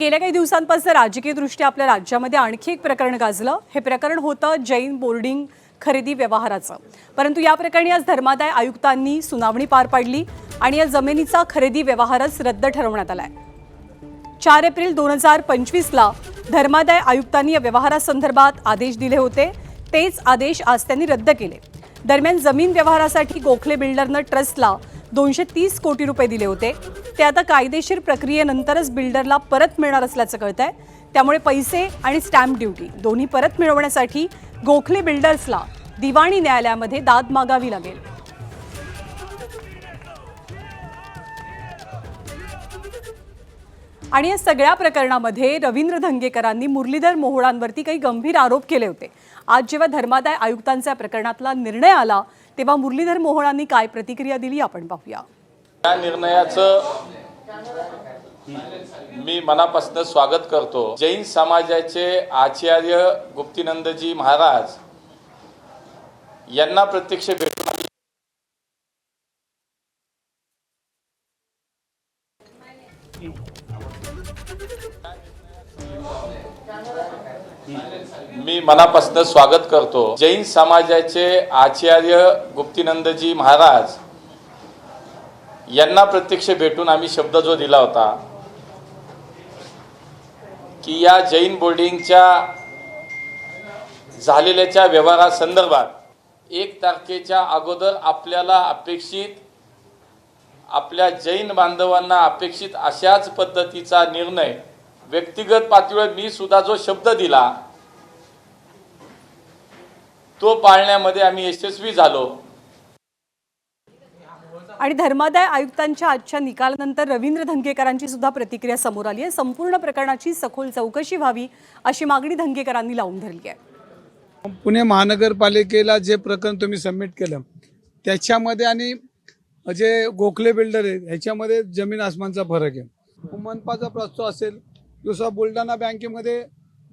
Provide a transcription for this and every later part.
गेल्या काही दिवसांपासून राजकीयदृष्ट्या आपल्या राज्यामध्ये आणखी एक प्रकरण गाजलं। हे प्रकरण होतं जैन बोर्डिंग खरेदी व्यवहाराचं। परंतु या प्रकरणी आज धर्मादाय आयुक्तांनी सुनावणी पार पाडली आणि या जमिनीचा खरेदी व्यवहारच रद्द ठरवण्यात आलाय। 4 एप्रिल 2025 ला धर्मादाय आयुक्तांनी या व्यवहारासंदर्भात आदेश दिले होते। तेच आदेश आज त्यांनी रद्द केले। दरम्यान जमीन व्यवहारासाठी गोखले बिल्डरनं ट्रस्टला 230 कोटी रुपये दिले होते। ते आता कायदेशीर प्रक्रियेनंतरच बिल्डरला परत मिळणार असल्याचं कळतंय। त्यामुळे पैसे आणि स्टॅम्प ड्युटी दोन्ही परत मिळवण्यासाठी गोखले बिल्डर्सला दिवाणी न्यायालयामध्ये दाद मागावी लागेल। आणि या सगळ्या प्रकरणामध्ये रवींद्र धंगेकरांनी मुरलीधर मोहोळांवरती काही गंभीर आरोप केले होते। आज जेव्हा धर्मादाय आयुक्तांच्या प्रकरणातला निर्णय आला तेव्हा मुरलीधर मोहोळांनी काय प्रतिक्रिया दिली आपण पाहूया। या निर्णयाचं मी मनापासून स्वागत करतो। जैन समाजाचे आचार्य गुप्तीनंदजी महाराज यांना प्रत्यक्ष भेटून स्वागत करतो। जैन समाजाचे आचार्य गुप्तीनंदजी महाराज यांना प्रत्यक्ष भेटून आम्ही शब्द जो दिला होता की या जैन बोर्डिंगच्या झालेल्या व्यवहारासंदर्भात 1 तारखेच्या अगोदर आपल्याला आपल्या जैन बांधवांना अपेक्षित अशाच पद्धतीचा निर्णय व्यक्तिगत पातळीवर मी सुद्धा जो शब्द दिला तो पाळण्यामध्ये आम्ही यशस्वी झालो। आणि धर्मादाय आयुक्तांच्या आजच्या निकालानंतर रवींद्र धंगेकरांची सुद्धा प्रतिक्रिया समोर आली आहे। संपूर्ण प्रकरणाची सखोल चौकशी व्हावी अशी मागणी धंगेकरांनी लावून धरली आहे। पुणे महानगरपालिकेला जे प्रकरण तुम्ही सबमिट केलं त्याच्यामध्ये आणि जे गोखले बिल्डर आहे ह्याच्यामध्ये जमीन आसमानचा फरक आहे। मनपाचा प्रस्ताव असेल, दुसरा बुलढाणा बँकेमध्ये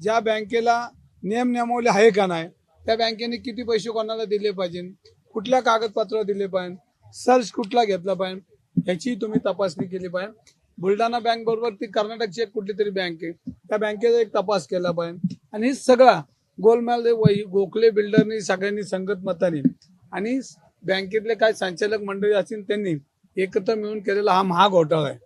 ज्या बँकेला नियमावली आहे का नाही, त्या बँकेने किती पैसे कोणाला दिले पाहिजे, कुठल्या कागदपत्र दिले पाहिजे, सर्च कुठला घेतला पाहिजे याची तुम्ही तपासणी केली पाहिजे। बुलढाणा बँक बरोबर ती कर्नाटकची एक कुठली तरी बँक आहे, त्या बँकेचा एक तपास केला पाहिजे। आणि सगळा गोलमाल गोखले बिल्डरनी सगळ्यांनी संगतमताने आणि बँकेतले काय संचालक मंडळी असतील त्यांनी एकत्र मिळून केलेला हा महाघोटाळा आहे।